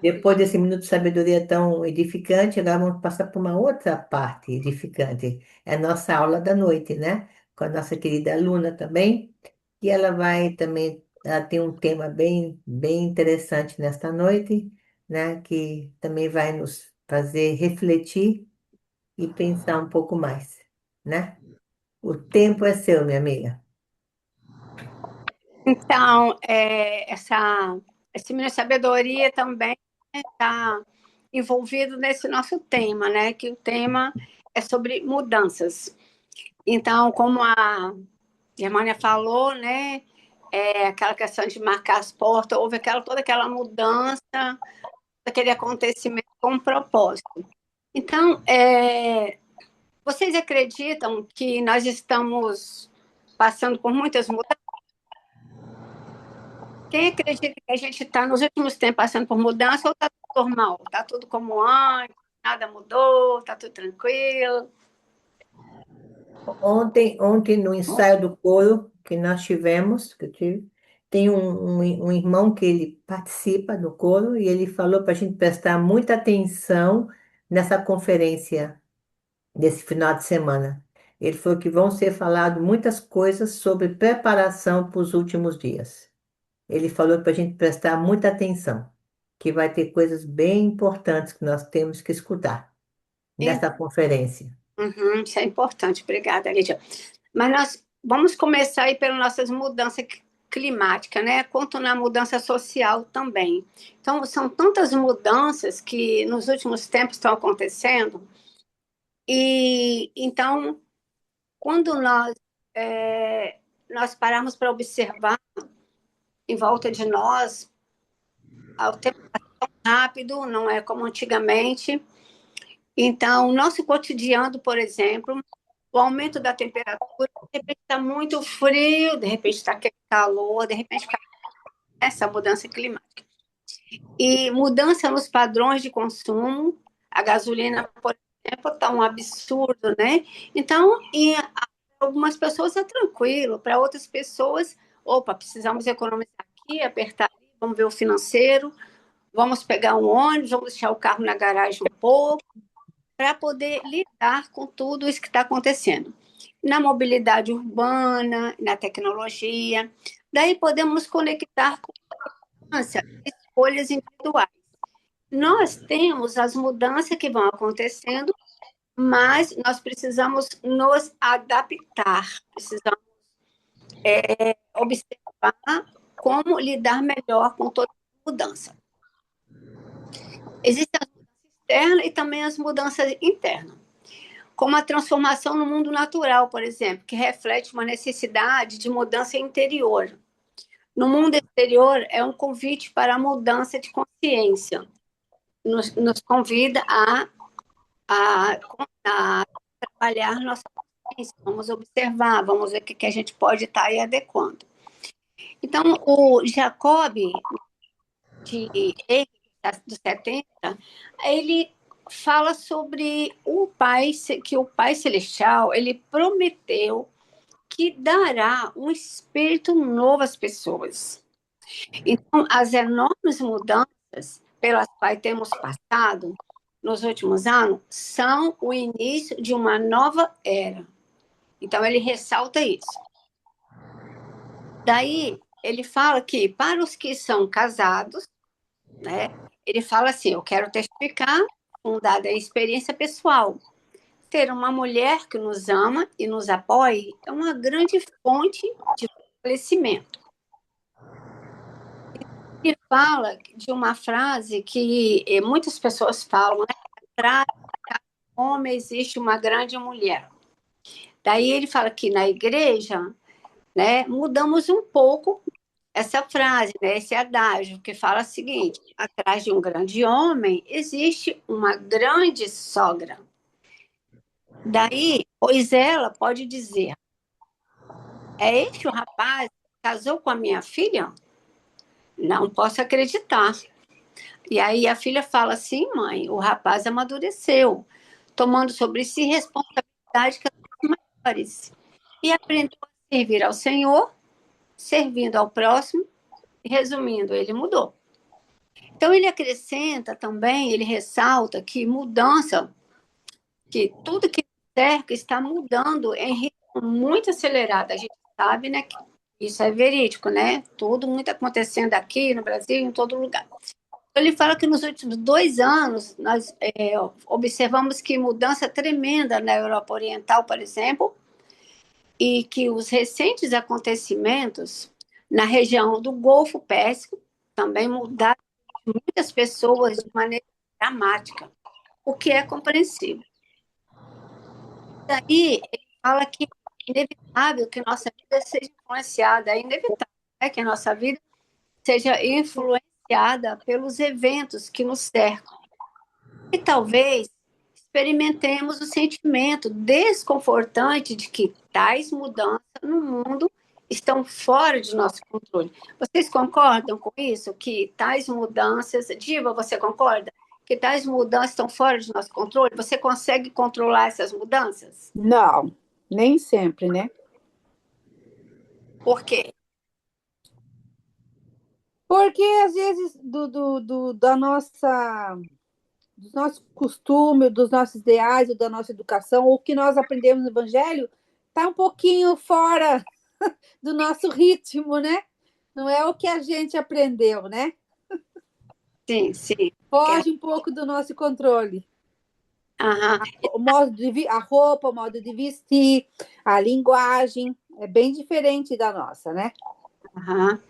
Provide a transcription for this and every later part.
Depois desse minuto de sabedoria tão edificante, agora vamos passar para uma outra parte edificante. É a nossa aula da noite, né? Com a nossa querida aluna também. E ela vai também, ela tem um tema bem interessante nesta noite, né? Que também vai nos fazer refletir e pensar um pouco mais, né? O tempo é seu, minha amiga. Então, esse Minas Sabedoria também está envolvido nesse nosso tema, né? Que o tema é sobre mudanças. Então, como a Germânia falou, né? Aquela questão de marcar as portas, houve toda aquela mudança, aquele acontecimento com um propósito. Então, vocês acreditam que nós estamos passando por muitas mudanças? Quem acredita que a gente está nos últimos tempos passando por mudança ou está tudo normal? Está tudo como antes, nada mudou, está tudo tranquilo? Ontem no ensaio do coro que nós tivemos, que eu tive, tem um irmão que ele participa do coro e ele falou para a gente prestar muita atenção nessa conferência desse final de semana. Ele falou que vão ser faladas muitas coisas sobre preparação para os últimos dias. Ele falou para a gente prestar muita atenção, que vai ter coisas bem importantes que nós temos que escutar nessa conferência. Isso é importante, obrigada, Lídia. Mas nós vamos começar aí pelas nossas mudanças climáticas, né? Quanto na mudança social também. Então, são tantas mudanças que nos últimos tempos estão acontecendo, e então, quando nós pararmos para observar em volta de nós, o tempo rápido, não é como antigamente. Então, o nosso cotidiano, por exemplo, o aumento da temperatura, de repente está muito frio, de repente está aquele calor, de repente fica essa mudança climática. E mudança nos padrões de consumo, a gasolina, por exemplo, está um absurdo, né? Então, algumas pessoas é tranquilo, para outras pessoas, opa, precisamos economizar aqui, apertar ali, vamos ver o financeiro, vamos pegar um ônibus, vamos deixar o carro na garagem um pouco, para poder lidar com tudo isso que está acontecendo. Na mobilidade urbana, na tecnologia. Daí podemos nos conectar com as escolhas individuais. Nós temos as mudanças que vão acontecendo, mas nós precisamos nos adaptar, precisamos observar como lidar melhor com toda mudança. Existem as mudanças externas e também as mudanças internas, como a transformação no mundo natural, por exemplo, que reflete uma necessidade de mudança interior. No mundo exterior, é um convite para a mudança de consciência. Nos convida a trabalhar nossa consciência, vamos observar, vamos ver o que a gente pode estar aí adequando. Então, o Jacob, dos 70, ele fala sobre que o Pai Celestial, ele prometeu que dará um espírito novo às pessoas. Então, as enormes mudanças pelas quais temos passado nos últimos anos são o início de uma nova era. Então, ele ressalta isso. Daí, ele fala que para os que são casados, né, ele fala assim: eu quero testificar, fundada em experiência pessoal. Ter uma mulher que nos ama e nos apoie é uma grande fonte de fortalecimento. Ele fala de uma frase que muitas pessoas falam, né? Atrás de cada homem existe uma grande mulher. Daí ele fala que na igreja, né, mudamos um pouco essa frase, né, esse adágio, que fala o seguinte: atrás de um grande homem existe uma grande sogra. Daí, pois ela pode dizer: é este o rapaz que casou com a minha filha? Não posso acreditar. E aí a filha fala assim: mãe, o rapaz amadureceu, tomando sobre si responsabilidade que as maiores. E aprendeu a servir ao Senhor, servindo ao próximo, resumindo, ele mudou. Então, ele acrescenta também, ele ressalta que mudança, que tudo que cerca está mudando em ritmo muito acelerado. A gente sabe, né, que isso é verídico, né? Tudo muito acontecendo aqui no Brasil, em todo lugar. Ele fala que nos últimos 2 anos nós observamos que mudança tremenda na Europa Oriental, por exemplo, e que os recentes acontecimentos na região do Golfo Pérsico também mudaram muitas pessoas de maneira dramática, o que é compreensível. Daí ele fala que é inevitável que nossa vida seja influenciada, é inevitável, né, que a nossa vida seja influenciada pelos eventos que nos cercam. E talvez experimentemos o sentimento desconfortante de que tais mudanças no mundo estão fora de nosso controle. Vocês concordam com isso? Que tais mudanças, Diva, você concorda? Que tais mudanças estão fora de nosso controle? Você consegue controlar essas mudanças? Não, nem sempre, né? Por quê? Porque às vezes da dos nossos costumes, dos nossos ideais, ou da nossa educação, ou o que nós aprendemos no Evangelho, está um pouquinho fora do nosso ritmo, né? Não é o que a gente aprendeu, né? Sim, sim. Foge um pouco do nosso controle. Aham. A roupa, o modo de vestir, a linguagem, é bem diferente da nossa, né? Aham.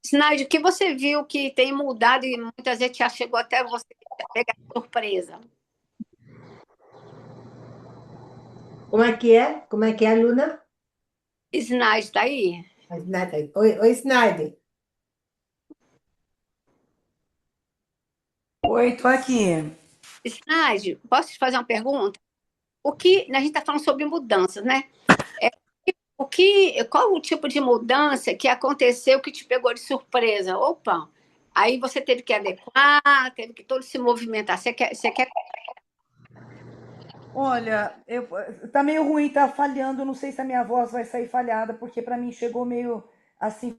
Snyder, o que você viu que tem mudado e muitas vezes já chegou até você pegar surpresa? Como é que é? Como é que é, Luna? Snyder, tá aí? A Snyder. Oi, Snyder. Oi, tô aqui. Snyder, posso te fazer uma pergunta? A gente está falando sobre mudanças, né? É, qual o tipo de mudança que aconteceu que te pegou de surpresa? Opa, aí você teve que adequar, teve que todo se movimentar. Você quer. Olha, tá meio ruim, tá falhando. Não sei se a minha voz vai sair falhada, porque para mim chegou meio assim,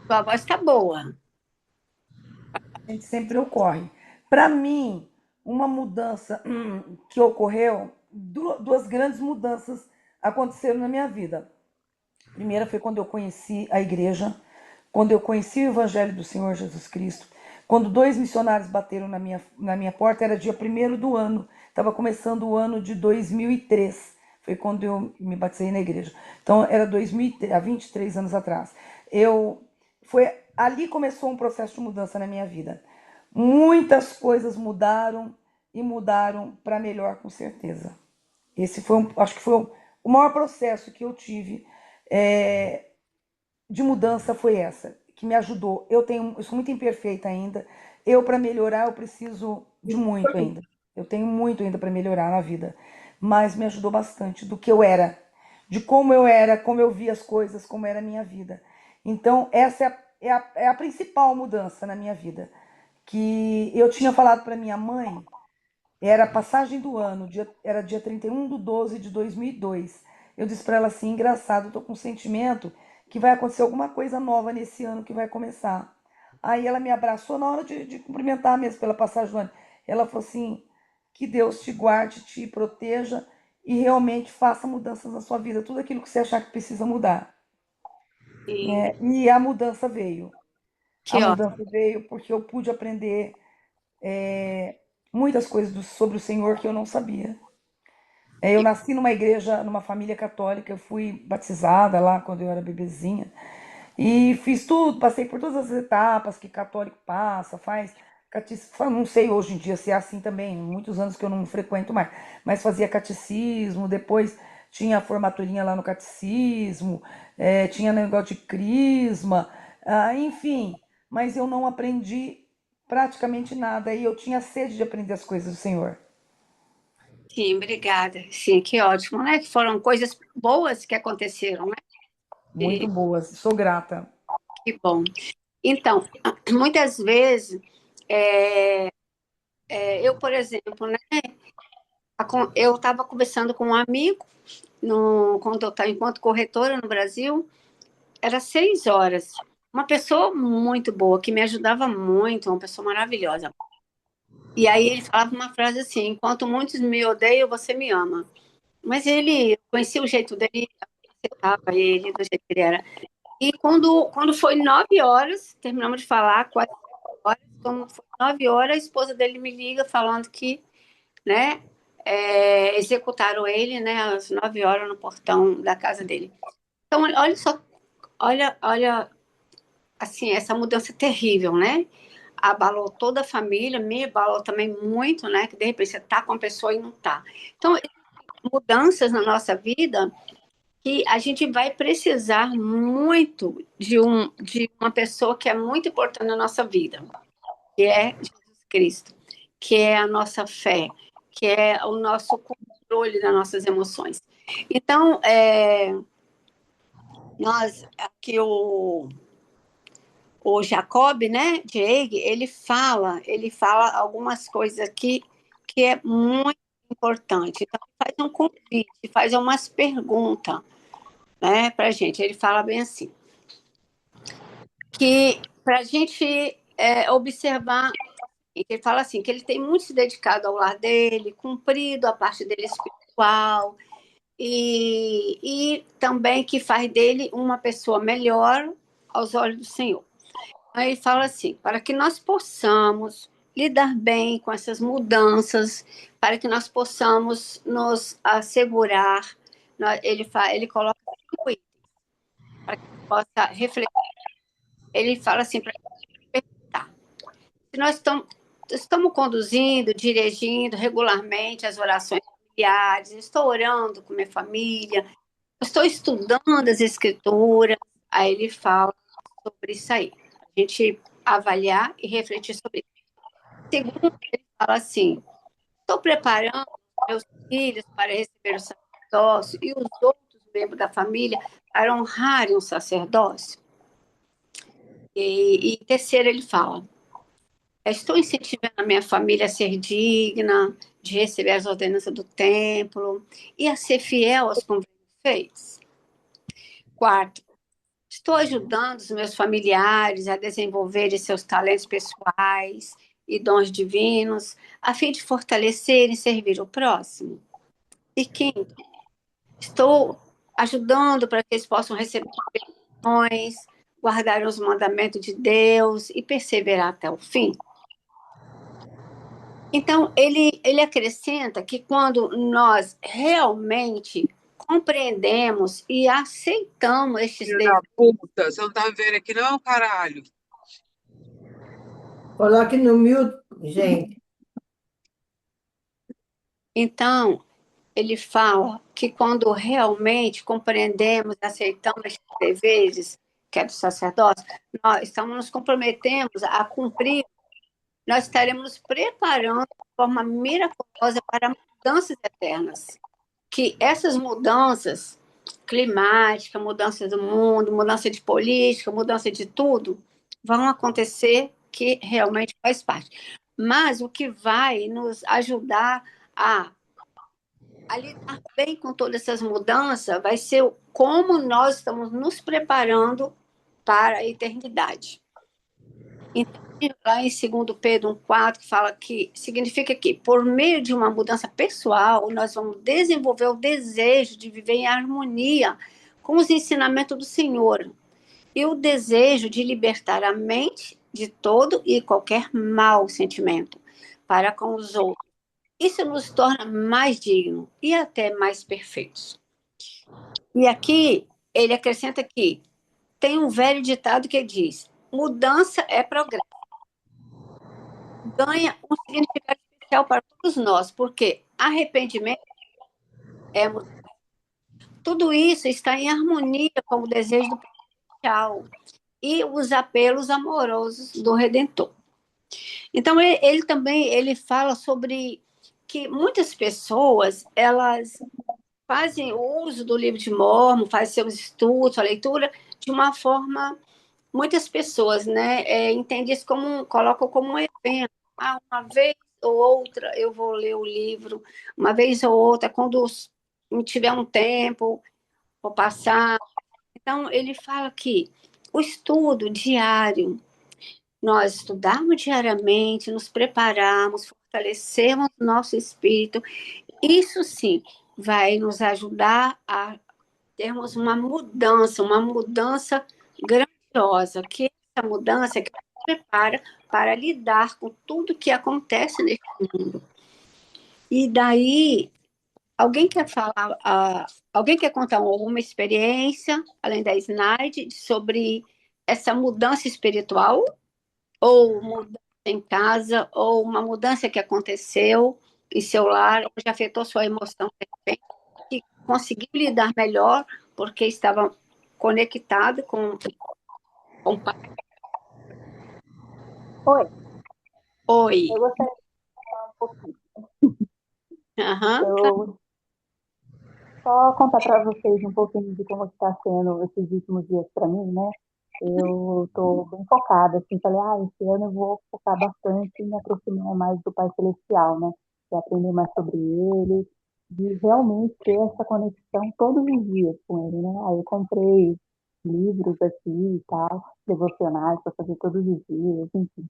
Sua voz está boa. a gente sempre ocorre. Para mim, uma mudança que ocorreu, duas grandes mudanças aconteceram na minha vida. A primeira foi quando eu conheci a igreja, quando eu conheci o Evangelho do Senhor Jesus Cristo, quando dois missionários bateram na minha porta, era dia 1º do ano, estava começando o ano de 2003, foi quando eu me batizei na igreja. Então, era 2003, há 23 anos atrás. Ali começou um processo de mudança na minha vida. Muitas coisas mudaram e mudaram para melhor, com certeza. Esse foi, acho que foi o maior processo que eu tive de mudança foi essa, que me ajudou. Eu sou muito imperfeita ainda. Para melhorar, eu preciso de muito ainda. Eu tenho muito ainda para melhorar na vida, mas me ajudou bastante do que eu era, de como eu era, como eu via as coisas, como era a minha vida. Então, essa é a principal mudança na minha vida. Que eu tinha falado para minha mãe, era a passagem do ano, era dia 31/12/2002. Eu disse para ela assim: engraçado, eu tô com um sentimento que vai acontecer alguma coisa nova nesse ano que vai começar. Aí ela me abraçou na hora de cumprimentar mesmo pela passagem do ano. Ela falou assim: que Deus te guarde, te proteja e realmente faça mudanças na sua vida, tudo aquilo que você achar que precisa mudar. E E a mudança veio. A que ó, mudança veio porque eu pude aprender muitas coisas sobre o Senhor que eu não sabia. Eu nasci numa igreja, numa família católica, eu fui batizada lá quando eu era bebezinha. E fiz tudo, passei por todas as etapas que católico passa, faz. Não sei hoje em dia se é assim também, muitos anos que eu não frequento mais, mas fazia catecismo, depois tinha a formaturinha lá no catecismo, tinha negócio de crisma, enfim, mas eu não aprendi praticamente nada e eu tinha sede de aprender as coisas do Senhor. sim, obrigada. Sim, que ótimo, né? Que foram coisas boas que aconteceram, né? Muito E boas, sou grata. que bom. Então, muitas vezes, é, eu, por exemplo, né? Eu estava conversando com um amigo quando eu estava enquanto corretora no Brasil, era 6 horas. uma pessoa muito boa, que me ajudava muito, uma pessoa maravilhosa. E aí ele falava uma frase assim: enquanto muitos me odeiam, você me ama. Mas ele conhecia o jeito dele, aceitava ele do jeito que ele era. E quando foi 9 horas, terminamos de falar, quase 9 horas, quando foi 9 horas, a esposa dele me liga falando que, né, executaram ele, né, às 9 horas no portão da casa dele. Então, olha só, olha, assim, essa mudança terrível, né? Abalou toda a família, me abalou também muito, né? Que de repente você tá com a pessoa e não tá. Então, mudanças na nossa vida que a gente vai precisar muito de uma pessoa que é muito importante na nossa vida, que é Jesus Cristo, que é a nossa fé, que é o nosso controle das nossas emoções. Então, nós, aqui o Jacob, né, Diego, ele fala algumas coisas aqui que é muito importante. Então, faz um convite, faz umas perguntas, né, para a gente. Ele fala bem assim, que para a gente observar, ele fala assim, que ele tem muito se dedicado ao lar dele, cumprido a parte dele espiritual, e também que faz dele uma pessoa melhor aos olhos do Senhor. Aí ele fala assim, para que nós possamos lidar bem com essas mudanças, para que nós possamos nos assegurar, ele coloca 5 itens, para que possa refletir. Ele fala assim, para perguntar, se nós estamos conduzindo, dirigindo regularmente as orações familiares, estou orando com minha família, estou estudando as escrituras, aí ele fala sobre isso aí. A gente avaliar e refletir sobre isso. Segundo, ele fala assim: estou preparando meus filhos para receber o sacerdócio e os outros membros da família para honrarem o sacerdócio. E terceiro, ele fala: estou incentivando a minha família a ser digna de receber as ordenanças do templo e a ser fiel aos convênios feitos. Quarto, estou ajudando os meus familiares a desenvolverem seus talentos pessoais e dons divinos, a fim de fortalecer e servir o próximo. E quinto, estou ajudando para que eles possam receber bênçãos, guardar os mandamentos de Deus e perseverar até o fim. Então, ele acrescenta que quando nós realmente compreendemos e aceitamos estes Filho deveres. da puta, você não tá me vendo aqui não, caralho? Coloque no mute, gente. Então, ele fala que quando realmente compreendemos e aceitamos estes deveres, que é do sacerdócio, nós estamos nos comprometemos a cumprir, nós estaremos nos preparando de forma miraculosa para mudanças eternas. Que essas mudanças climáticas, mudanças do mundo, mudança de política, mudança de tudo, vão acontecer, que realmente faz parte. Mas o que vai nos ajudar a lidar bem com todas essas mudanças vai ser como nós estamos nos preparando para a eternidade. Então, lá em 2 Pedro 1,4, que fala que significa que, por meio de uma mudança pessoal, nós vamos desenvolver o desejo de viver em harmonia com os ensinamentos do Senhor e o desejo de libertar a mente de todo e qualquer mau sentimento para com os outros. Isso nos torna mais dignos e até mais perfeitos. E aqui, ele acrescenta que tem um velho ditado que diz: mudança é progresso. Ganha um significado especial para todos nós, porque arrependimento é mudança. Tudo isso está em harmonia com o desejo do potencial e os apelos amorosos do Redentor. Então, ele também ele fala sobre que muitas pessoas, elas fazem uso do livro de Mórmon, fazem seus estudos, a leitura, de uma forma, muitas pessoas, né, entendem isso como, colocam como um evento. Uma vez ou outra eu vou ler o livro, uma vez ou outra, quando tiver um tempo, vou passar. Então, ele fala que o estudo diário, nós estudarmos diariamente, nos prepararmos, fortalecermos o nosso espírito, isso sim vai nos ajudar a termos uma mudança grandiosa, que essa mudança que nos prepara para lidar com tudo que acontece nesse mundo. E daí, alguém quer falar, alguém quer contar alguma experiência, além da slide, sobre essa mudança espiritual? Ou mudança em casa, ou uma mudança que aconteceu em seu lar, ou já afetou sua emoção, de repente, que conseguiu lidar melhor porque estava conectado com o Pai? Oi, Oi. eu gostaria de falar um pouquinho. Aham, claro. Eu só contar para vocês um pouquinho de como está sendo esses últimos dias para mim, né? Eu estou bem focada, assim, falei, esse ano eu vou focar bastante em me aproximar mais do Pai Celestial, né? De aprender mais sobre Ele, de realmente ter essa conexão todos os dias com Ele, né? Aí eu comprei livros aqui e tal, devocionais para fazer todos os dias, enfim.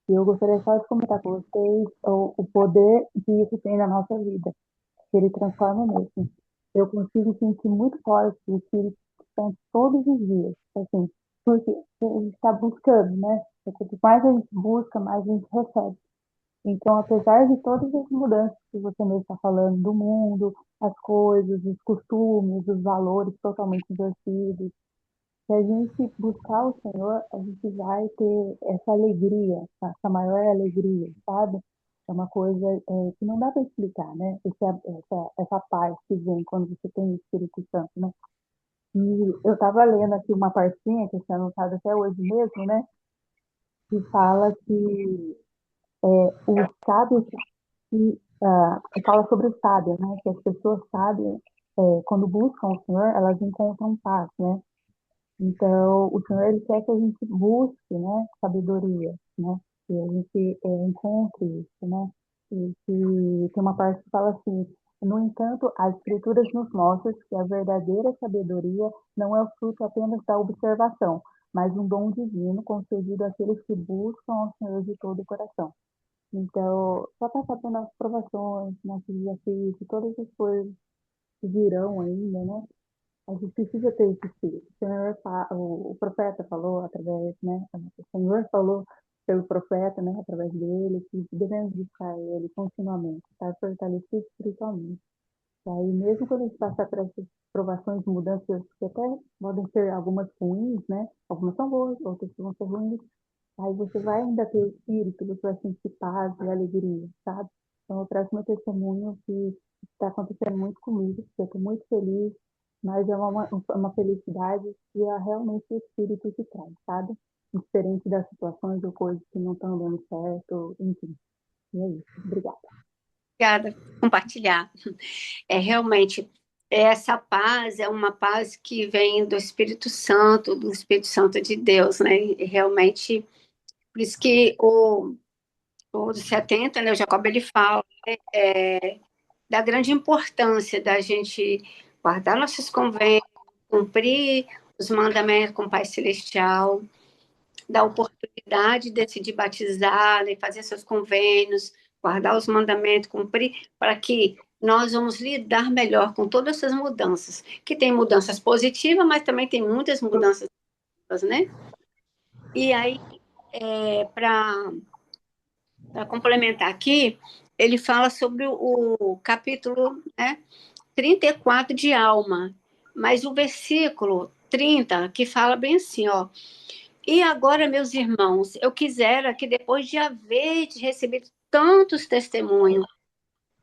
E eu gostaria só de comentar com vocês o poder que isso tem na nossa vida, que ele transforma mesmo. Eu consigo sentir muito forte o Espírito Santo todos os dias, assim, porque a gente está buscando, né? Quanto mais a gente busca, mais a gente recebe. Então, apesar de todas as mudanças que você mesmo está falando do mundo, as coisas, os costumes, os valores totalmente invertidos, se a gente buscar o Senhor, a gente vai ter essa alegria, essa maior alegria, sabe? É uma coisa que não dá para explicar, né? Essa paz que vem quando você tem o Espírito Santo, né? E eu estava lendo aqui uma partinha que está anotada até hoje mesmo, né? Que fala que os sábios, que fala sobre o sábio, né? Que as pessoas sábias, quando buscam o Senhor, elas encontram paz, né? Então, o Senhor ele quer que a gente busque, né, sabedoria, né, que a gente encontre isso, né, e que tem uma parte que fala assim, no entanto, as Escrituras nos mostram que a verdadeira sabedoria não é o fruto apenas da observação, mas um dom divino concedido àqueles que buscam ao Senhor de todo o coração. Então, só passar por nossas provações, nossos desafios, todas as coisas que virão ainda, né, a gente precisa ter esse espírito. O Senhor, o profeta falou através, né? O Senhor falou pelo profeta, né? Através dele, que devemos buscar ele continuamente, estar fortalecido espiritualmente. E aí, mesmo quando a gente passar por essas provações, mudanças, que até podem ser algumas ruins, né? Algumas são boas, outras vão ser ruins. Aí você vai ainda ter o espírito, você vai sentir paz e alegria, sabe? Então, eu trago meu testemunho que está acontecendo muito comigo, eu estou muito feliz, mas é uma felicidade que é realmente o espírito que traz, sabe? Diferente das situações ou coisas que não estão dando certo, enfim. E é isso. Obrigada. Obrigada por compartilhar. Realmente, essa paz é uma paz que vem do Espírito Santo de Deus, né? E realmente, por isso que o dos 70, né, o Jacob, ele fala, né, da grande importância da gente guardar nossos convênios, cumprir os mandamentos com o Pai Celestial, da oportunidade de decidir batizar, né, fazer seus convênios, guardar os mandamentos, cumprir, para que nós vamos lidar melhor com todas essas mudanças, que tem mudanças positivas, mas também tem muitas mudanças negativas, né? E aí, para complementar aqui, ele fala sobre o capítulo, né, 34 de alma, mas o versículo 30, que fala bem assim, ó. E agora, meus irmãos, eu quisera que depois de haver recebido tantos testemunhos,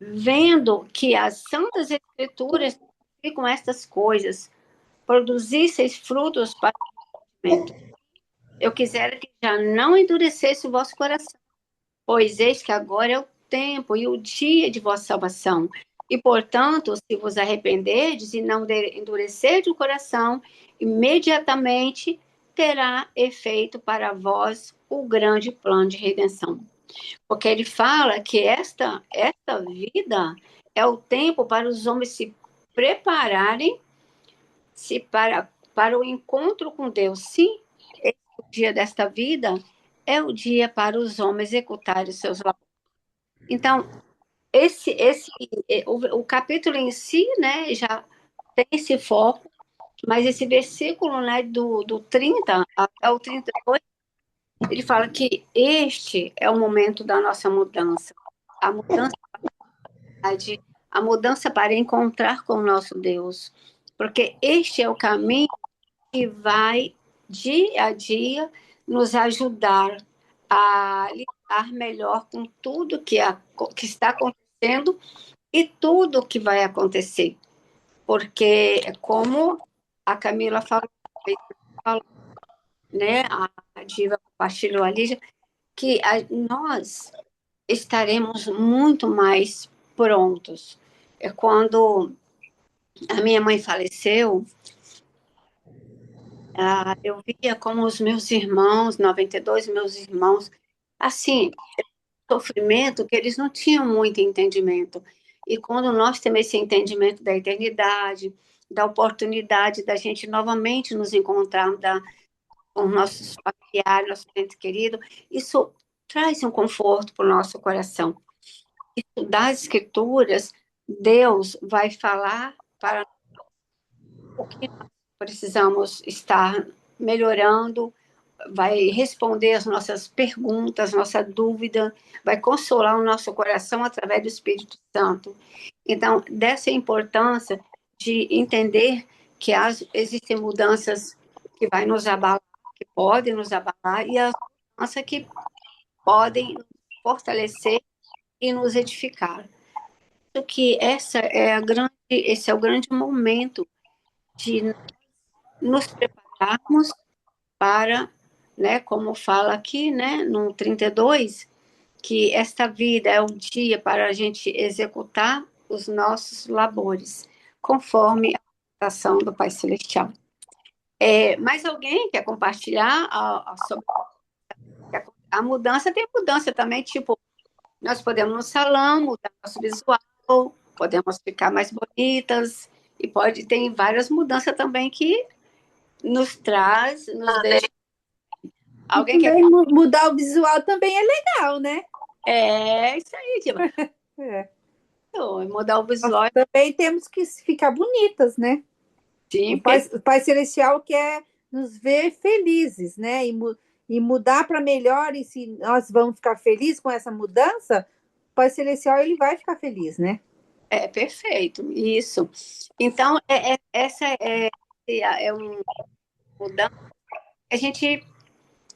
vendo que as santas escrituras com estas coisas, produzisseis frutos para o crescimento. Eu quisera que já não endurecesse o vosso coração, pois eis que agora é o tempo e o dia de vossa salvação. E, portanto, se vos arrependerdes e não endurecerdes o coração, imediatamente terá efeito para vós o grande plano de redenção. Porque ele fala que esta vida é o tempo para os homens se prepararem para o encontro com Deus. Sim, dia desta vida é o dia para os homens executarem os seus labores. Então, o capítulo em si, né, já tem esse foco, mas esse versículo, né, do 30 até o 32, ele fala que este é o momento da nossa mudança. A mudança, a mudança para encontrar com o nosso Deus. Porque este é o caminho que vai, dia a dia, nos ajudar a lidar melhor com tudo que está acontecendo e tudo que vai acontecer. Porque, como a Camila falou, né, a Diva compartilhou ali, que nós estaremos muito mais prontos. É quando a minha mãe faleceu, eu via como os meus irmãos, 92 meus irmãos, assim, sofrimento que eles não tinham muito entendimento. E quando nós temos esse entendimento da eternidade, da oportunidade da gente novamente nos encontrar com nossos familiares, nosso ente querido, isso traz um conforto para o nosso coração. Estudar as escrituras, Deus vai falar para o que nós precisamos estar melhorando, vai responder as nossas perguntas, nossa dúvida, vai consolar o nosso coração através do Espírito Santo. Então, dessa importância de entender que existem mudanças que vai nos abalar, que podem nos abalar, e as mudanças que podem nos fortalecer e nos edificar. Acho que esse é o grande momento de nos prepararmos para, né, como fala aqui, né, no 32, que esta vida é um dia para a gente executar os nossos labores, conforme a ação do Pai Celestial. Mais alguém quer compartilhar sobre a mudança? Tem mudança também, tipo, nós podemos no salão mudar nosso visual, podemos ficar mais bonitas, e tem várias mudanças também que nos traz, nos deixa. Alguém quer também mudar o visual também é legal, né? É isso aí, Diva. É. Mudar o visual. Nós também temos que ficar bonitas, né? Sim, o Pai Celestial quer nos ver felizes, né? E mudar para melhor, e se nós vamos ficar felizes com essa mudança, o Pai Celestial ele vai ficar feliz, né? Perfeito, isso. Então, essa é uma mudança que a gente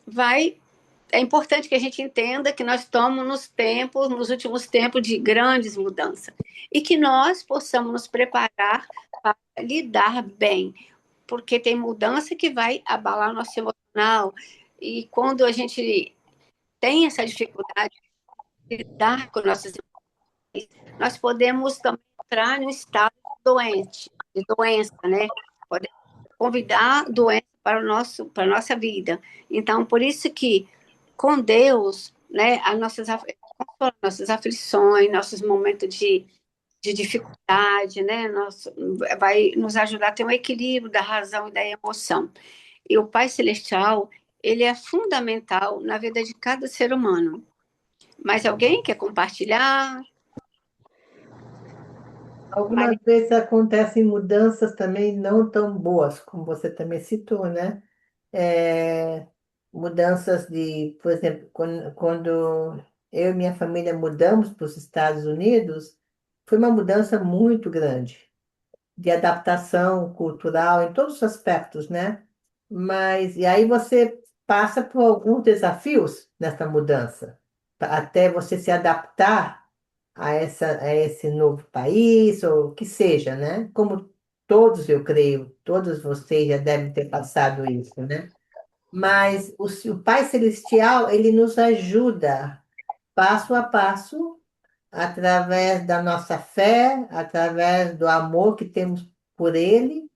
vai. É importante que a gente entenda que nós estamos nos últimos tempos de grandes mudanças e que nós possamos nos preparar para lidar bem, porque tem mudança que vai abalar o nosso emocional, e quando a gente tem essa dificuldade de lidar com nossas emoções, nós podemos também entrar em um estado de doença, né? Podemos convidar doença para a nossa vida. Então, por isso que com Deus, né, nossas aflições, nossos momentos de dificuldade, né, vai nos ajudar a ter um equilíbrio da razão e da emoção. E o Pai Celestial, ele é fundamental na vida de cada ser humano. Mas alguém quer compartilhar? Algumas vezes acontecem mudanças também não tão boas, como você também citou, né? É, mudanças de, por exemplo, quando eu e minha família mudamos para os Estados Unidos, foi uma mudança muito grande, de adaptação cultural em todos os aspectos, né? Mas, e aí você passa por alguns desafios nessa mudança, até você se adaptar a esse novo país, ou o que seja, né? Como todos, eu creio, todos vocês já devem ter passado isso, né? Mas o Pai Celestial, ele nos ajuda passo a passo, através da nossa fé, através do amor que temos por Ele,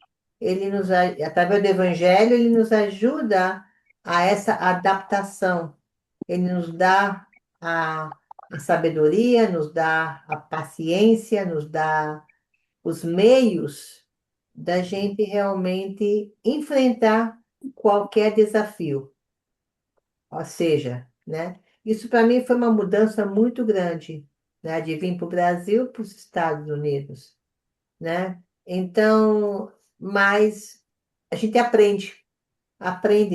através do Evangelho, ele nos ajuda a essa adaptação. Ele nos dá a sabedoria, nos dá a paciência, nos dá os meios da gente realmente enfrentar qualquer desafio. Ou seja, né? Isso para mim foi uma mudança muito grande, né? De vir para o Brasil, para os Estados Unidos, né? Então, mas a gente aprende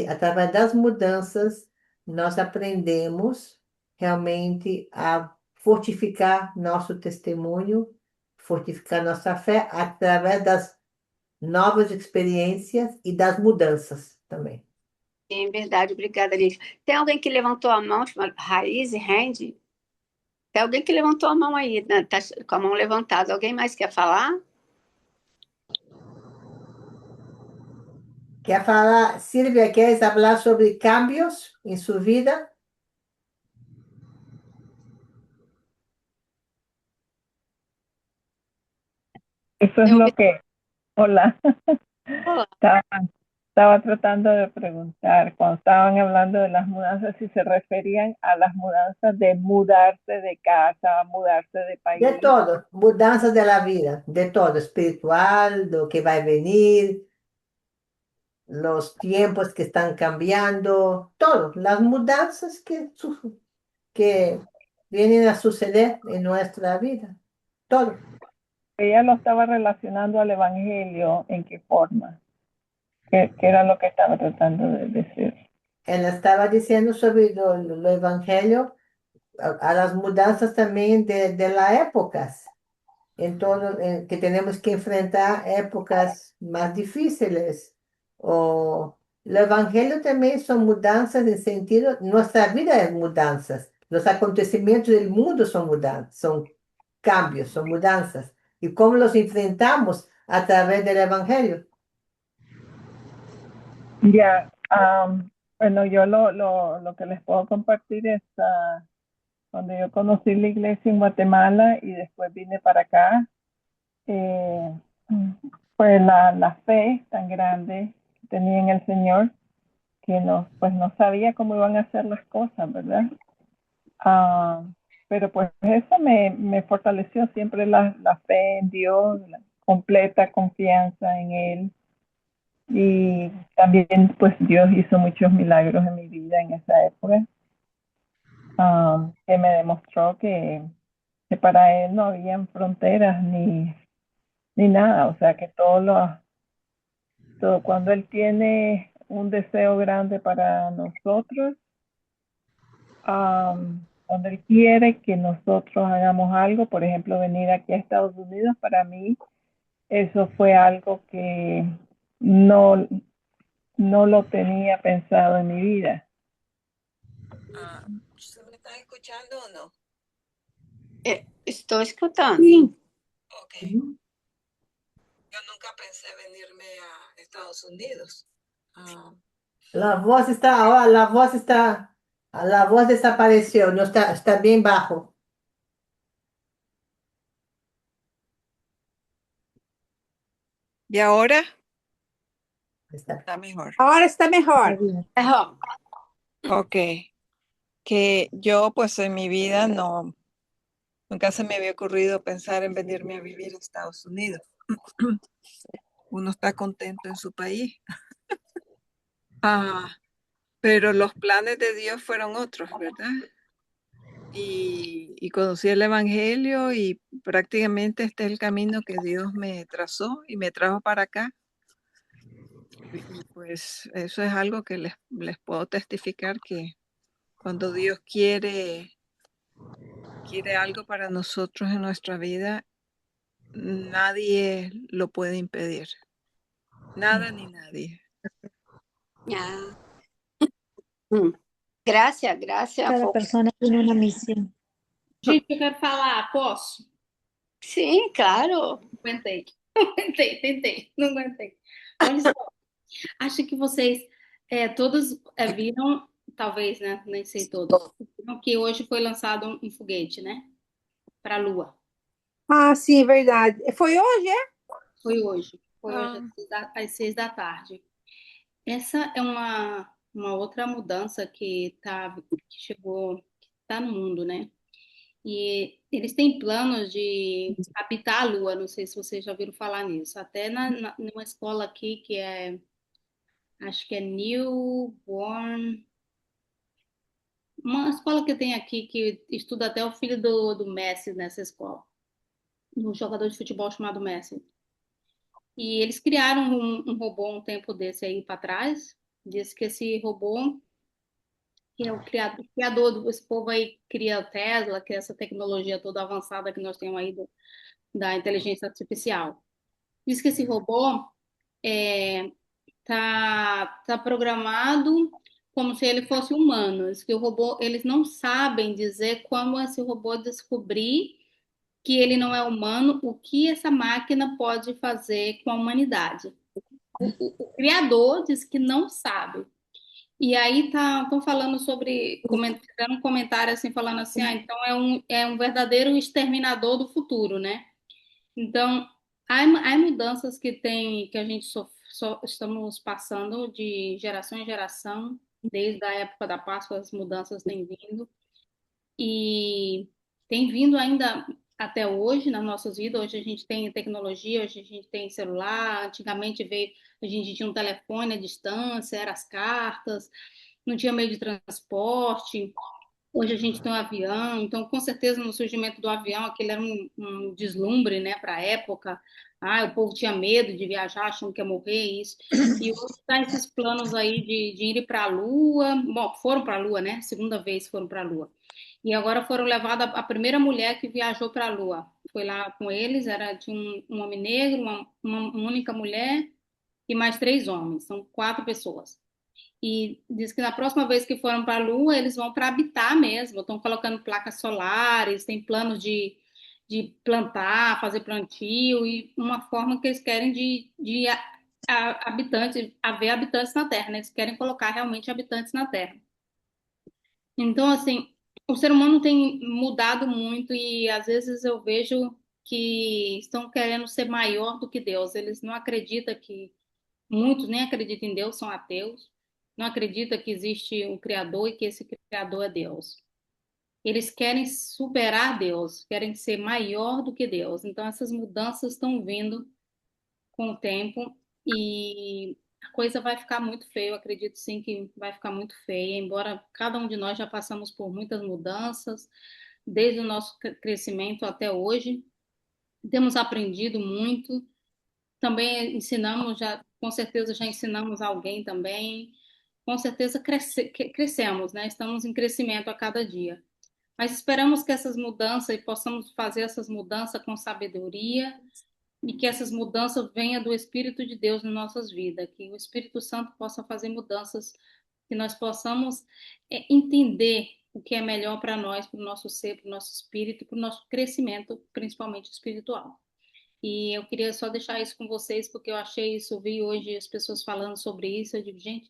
através das mudanças, nós aprendemos realmente a fortificar nosso testemunho, fortificar nossa fé através das novas experiências e das mudanças também. É verdade, obrigada, Lígia. Tem alguém que levantou a mão, chama Raiz Hand? Tem alguém que levantou a mão aí, né? Tá com a mão levantada. Alguém mais quer falar? Quer falar, Silvia, queres falar sobre cambios em sua vida? Eso es Eu lo ouvi que, hola, falar. estaba, estaba tratando de preguntar cuando estaban hablando de las mudanzas, si se referían a las mudanzas de mudarse de casa, mudarse de De país. todo, mudanças da vida, de todo, espiritual, do que vai venir, los tiempos que están cambiando, todo, las mudanzas que vienen a suceder en nuestra vida, todo. Ella lo estaba relacionando al Evangelio, ¿en qué forma? ¿Qué era lo que estaba tratando de decir? Ela estava dizendo sobre o evangelho, a las mudanças também de las épocas, en todo, que tenemos que enfrentar épocas más difíciles. O, el evangelio también son mudanzas en sentido, nuestra vida es mudanzas. Los acontecimientos del mundo son mudanzas, son cambios, son mudanzas. ¿Y cómo los enfrentamos? A través del evangelio. Ya, bueno, yo lo que les puedo compartir es cuando yo conocí la iglesia en Guatemala y después vine para acá, eh, pues la fe tan grande que tenía en el Señor que pues no sabía cómo iban a hacer las cosas, ¿verdad? Ah, pero pues eso me fortaleció siempre la fe en Dios, la completa confianza en Él. Y también pues Dios hizo muchos milagros en mi vida en esa época, que me demostró que para Él no habían fronteras ni nada, o sea que todo cuando Él tiene un deseo grande para nosotros, cuando Él quiere que nosotros hagamos algo, por ejemplo, venir aquí a Estados Unidos, para mí eso fue algo que no, no lo tenía pensado en mi vida. ¿Se me están escuchando o no? Estou escutando. Sim. Ok. Yo nunca pensé venirme a Estados Unidos. La voz está, ahora la voz desapareció, no está, está bien bajo. ¿Y ahora? Está. Está mejor. Ahora está mejor. Mejor. Ok. Que yo pues en mi vida nunca se me había ocurrido pensar en venirme a vivir a Estados Unidos. Uno está contento en su país. Pero los planes de Dios fueron otros, ¿verdad? Y conocí el Evangelio y prácticamente este es el camino que Dios me trazó y me trajo para acá. Y pues eso es algo que les puedo testificar, que cuando Dios quiere algo para nosotros en nuestra vida, nadie lo puede impedir. Nada ni nadie. Ah. Graça. Cada persona tiene una misión. Gente, eu quero falar, posso? Sim, claro. Não aguentei. Tentei, não aguentei. Olha só, acho que vocês todos viram, talvez, né? Nem sei todos, viram que hoje foi lançado um foguete, né? Para a Lua. Ah, sim, verdade. Foi hoje, é? Foi hoje às 6 da tarde. Essa é uma outra mudança que chegou, que está no mundo, né? E eles têm planos de habitar a Lua, não sei se vocês já ouviram falar nisso. Até numa escola aqui que acho que é Newborn, uma escola que tem aqui que estuda até o filho do Messi nessa escola, um jogador de futebol chamado Messi. E eles criaram um robô um tempo desse aí para trás. Diz que esse robô, que é o criador esse povo aí cria o Tesla, que é essa tecnologia toda avançada que nós temos aí da inteligência artificial. Diz que esse robô tá programado como se ele fosse humano. Diz que o robô, eles não sabem dizer como esse robô descobrir que ele não é humano, o que essa máquina pode fazer com a humanidade. O criador diz que não sabe. E aí estão falando sobre, fizeram um comentário assim, falando assim, então é um verdadeiro exterminador do futuro, né? Então, há mudanças que a gente estamos passando de geração em geração, desde a época da Páscoa, as mudanças têm vindo, e tem vindo ainda até hoje nas nossas vidas. Hoje a gente tem tecnologia, hoje a gente tem celular, antigamente a gente tinha um telefone à distância, eram as cartas, não tinha meio de transporte. Hoje a gente tem um avião, então com certeza no surgimento do avião, aquele era um deslumbre, né, para a época. O povo tinha medo de viajar, achando que ia morrer, isso. E hoje está esses planos aí de ir para a Lua. Bom, foram para a Lua, né? Segunda vez foram para a Lua. E agora foram levadas a primeira mulher que viajou para a Lua. Foi lá com eles, tinha um homem negro, uma única mulher e mais 3 homens. São 4 pessoas. E diz que na próxima vez que foram para a Lua, eles vão para habitar mesmo. Estão colocando placas solares, tem planos de plantar, fazer plantio, e uma forma que eles querem de habitantes, haver habitantes na Terra, né? Eles querem colocar realmente habitantes na Terra. Então, assim, o ser humano tem mudado muito e às vezes eu vejo que estão querendo ser maior do que Deus. Eles não acreditam que muitos nem acreditam em Deus, são ateus, não acreditam que existe um Criador e que esse Criador é Deus. Eles querem superar Deus, querem ser maior do que Deus. Então, essas mudanças estão vindo com o tempo e a coisa vai ficar muito feia. Eu acredito sim que vai ficar muito feia, embora cada um de nós já passamos por muitas mudanças, desde o nosso crescimento até hoje. Temos aprendido muito, também ensinamos, já, com certeza já ensinamos alguém também, com certeza crescemos, né? Estamos em crescimento a cada dia. Mas esperamos que essas mudanças, e possamos fazer essas mudanças com sabedoria, e que essas mudanças venham do Espírito de Deus nas nossas vidas, que o Espírito Santo possa fazer mudanças, que nós possamos entender o que é melhor para nós, para o nosso ser, para o nosso espírito, para o nosso crescimento, principalmente espiritual. E eu queria só deixar isso com vocês, porque eu achei isso, vi hoje as pessoas falando sobre isso, eu digo, gente,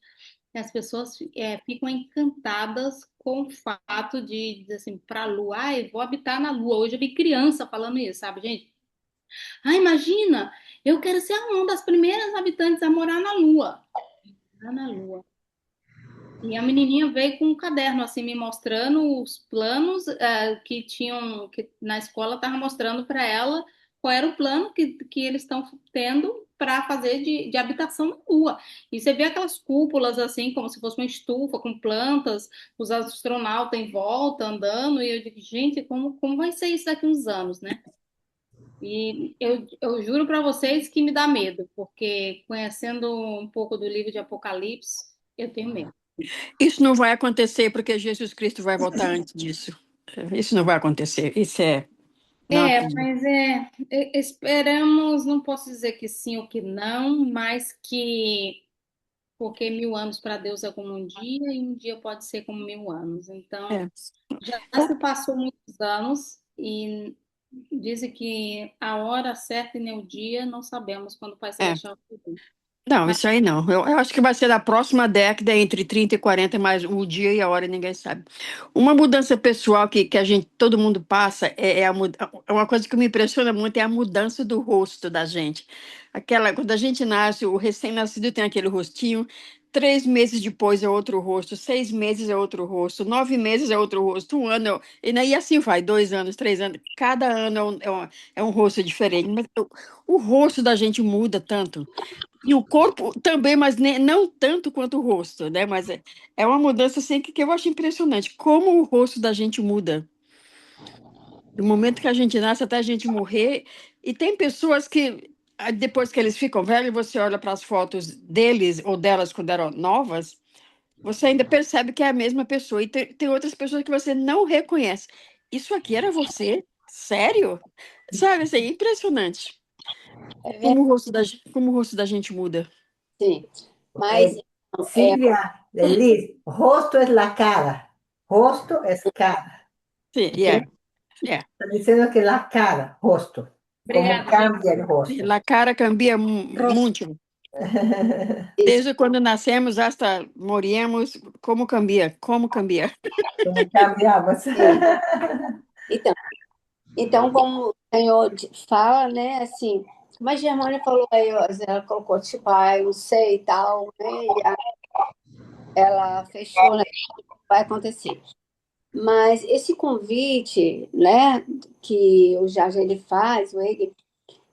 as pessoas ficam encantadas com o fato de dizer assim, para a Lua, vou habitar na Lua. Hoje eu vi criança falando isso, sabe, gente? Imagina, eu quero ser uma das primeiras habitantes a morar na Lua. Morar na Lua. E a menininha veio com um caderno, assim, me mostrando os planos que tinham, que na escola estava mostrando para ela qual era o plano que eles estão tendo para fazer de habitação na Lua. E você vê aquelas cúpulas, assim, como se fosse uma estufa com plantas, os astronautas em volta, andando, e eu digo, gente, como vai ser isso daqui a uns anos, né? E eu juro para vocês que me dá medo, porque conhecendo um pouco do livro de Apocalipse, eu tenho medo. Isso não vai acontecer porque Jesus Cristo vai voltar antes disso. Isso não vai acontecer. Isso é. Não acredito. Mas esperamos, não posso dizer que sim ou que não, mas que porque 1000 anos para Deus é como um dia e um dia pode ser como 1000 anos. Então, já se passou muitos anos e dizem que a hora certa e nem o dia não sabemos quando o Pai Celestial vir. Não, isso aí não. Eu acho que vai ser da próxima década, entre 30 e 40, mas o dia e a hora ninguém sabe. Uma mudança pessoal que todo mundo passa é uma coisa que me impressiona muito, é a mudança do rosto da gente. Quando a gente nasce, o recém-nascido tem aquele rostinho 3 meses depois é outro rosto, 6 meses é outro rosto, 9 meses é outro rosto, um ano, e assim vai, 2 anos, 3 anos, cada ano é um rosto diferente, mas o rosto da gente muda tanto, e o corpo também, mas não tanto quanto o rosto, né? Mas é uma mudança assim que eu acho impressionante, como o rosto da gente muda, do momento que a gente nasce até a gente morrer, e tem pessoas que depois que eles ficam velhos, você olha para as fotos deles ou delas quando eram novas, você ainda percebe que é a mesma pessoa. E tem outras pessoas que você não reconhece. Isso aqui era você? Sério? Sabe, assim, é impressionante É como verdade, o rosto da gente muda. sim. Mas Silvia, Liz, rosto es la cara. Rosto es cara. Sim, que- é. Está diciendo que la cara, rosto. Cómo Obrigada, gente. cambia el rostro. A cara cambia muito. isso, Desde quando nascemos hasta moríamos, como cambia? Como cambia? Cómo cambiamos. sim. Então, então, como o Senhor fala, né, assim, como a Germânia falou aí, ó, ela colocou, tipo, eu não sei e tal, né, e ela fechou, né, vai acontecer. Mas esse convite, né, que o Jorge ele faz,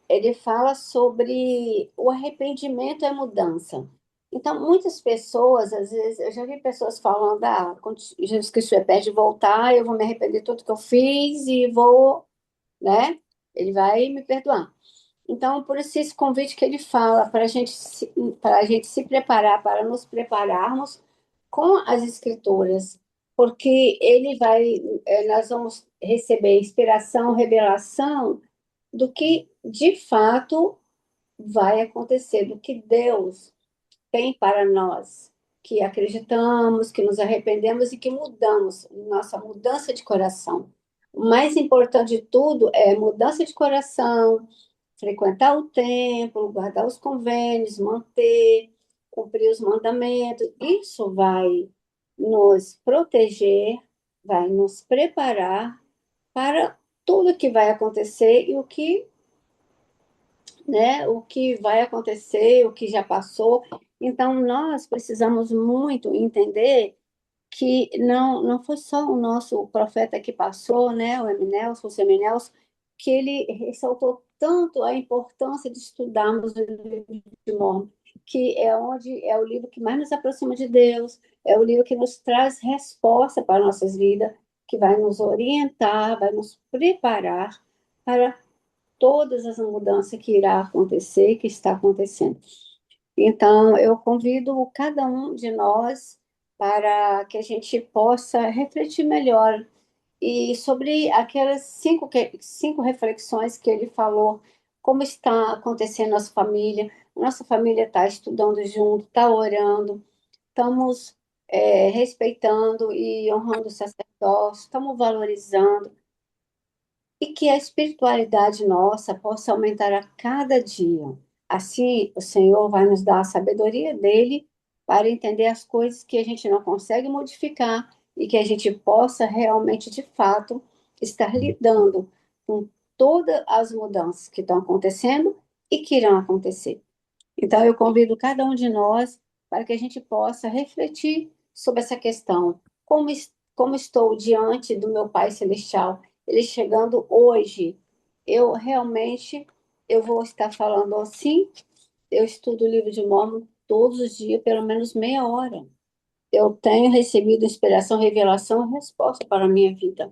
ele fala sobre o arrependimento e a mudança. Então, muitas pessoas, às vezes, eu já vi pessoas falando, quando Jesus Cristo é perto de voltar, eu vou me arrepender de tudo que eu fiz e vou, né? Ele vai me perdoar. Então, por isso esse convite que ele fala para a gente se preparar, para nos prepararmos com as escrituras, porque nós vamos receber inspiração, revelação do que de fato vai acontecer, do que Deus tem para nós, que acreditamos, que nos arrependemos e que mudamos, nossa mudança de coração. O mais importante de tudo é mudança de coração, frequentar o templo, guardar os convênios, manter, cumprir os mandamentos. Isso vai nos proteger, vai nos preparar para tudo que vai acontecer e o que vai acontecer, o que já passou. Então, nós precisamos muito entender que não foi só o nosso profeta que passou, né, o Seminels, que ele ressaltou tanto a importância de estudarmos o livro de Mórmon, que é o livro que mais nos aproxima de Deus, é o livro que nos traz resposta para nossas vidas, que vai nos orientar, vai nos preparar para todas as mudanças que irá acontecer, que está acontecendo. Então, eu convido cada um de nós para que a gente possa refletir melhor e sobre aquelas cinco reflexões que ele falou, como está acontecendo nossa família está estudando junto, está orando, estamos respeitando e honrando o sacerdócio, estamos valorizando, e que a espiritualidade nossa possa aumentar a cada dia. Assim, o Senhor vai nos dar a sabedoria dele para entender as coisas que a gente não consegue modificar e que a gente possa realmente, de fato, estar lidando com todas as mudanças que estão acontecendo e que irão acontecer. Então, eu convido cada um de nós para que a gente possa refletir sobre essa questão. Como estou diante do meu Pai Celestial? Ele chegando hoje, eu realmente eu vou estar falando assim. Eu estudo o livro de Mórmon todos os dias, pelo menos meia hora. Eu tenho recebido inspiração, revelação, resposta para a minha vida.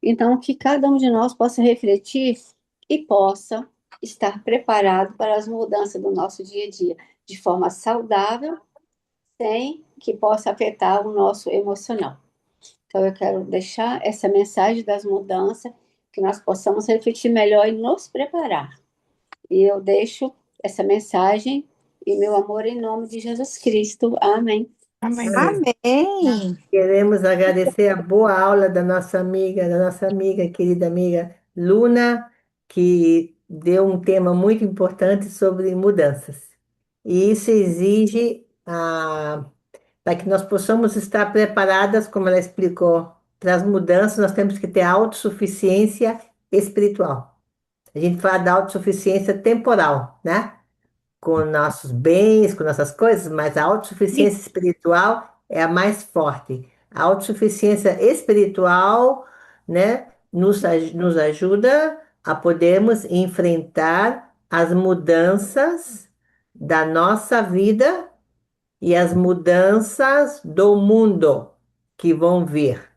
Então, que cada um de nós possa refletir e possa estar preparado para as mudanças do nosso dia a dia, de forma saudável, sem que possa afetar o nosso emocional. Então, eu quero deixar essa mensagem das mudanças, que nós possamos refletir melhor e nos preparar. E eu deixo essa mensagem e meu amor em nome de Jesus Cristo. Amém. Amém. Amém. Queremos agradecer a boa aula da nossa amiga, querida amiga Luna, que deu um tema muito importante sobre mudanças. E isso exige, para que nós possamos estar preparadas, como ela explicou, para as mudanças, nós temos que ter autossuficiência espiritual. A gente fala da autossuficiência temporal, né? com nossos bens, com nossas coisas, mas a autossuficiência espiritual é a mais forte. A autossuficiência espiritual, né, nos ajuda a podermos enfrentar as mudanças da nossa vida e as mudanças do mundo que vão vir.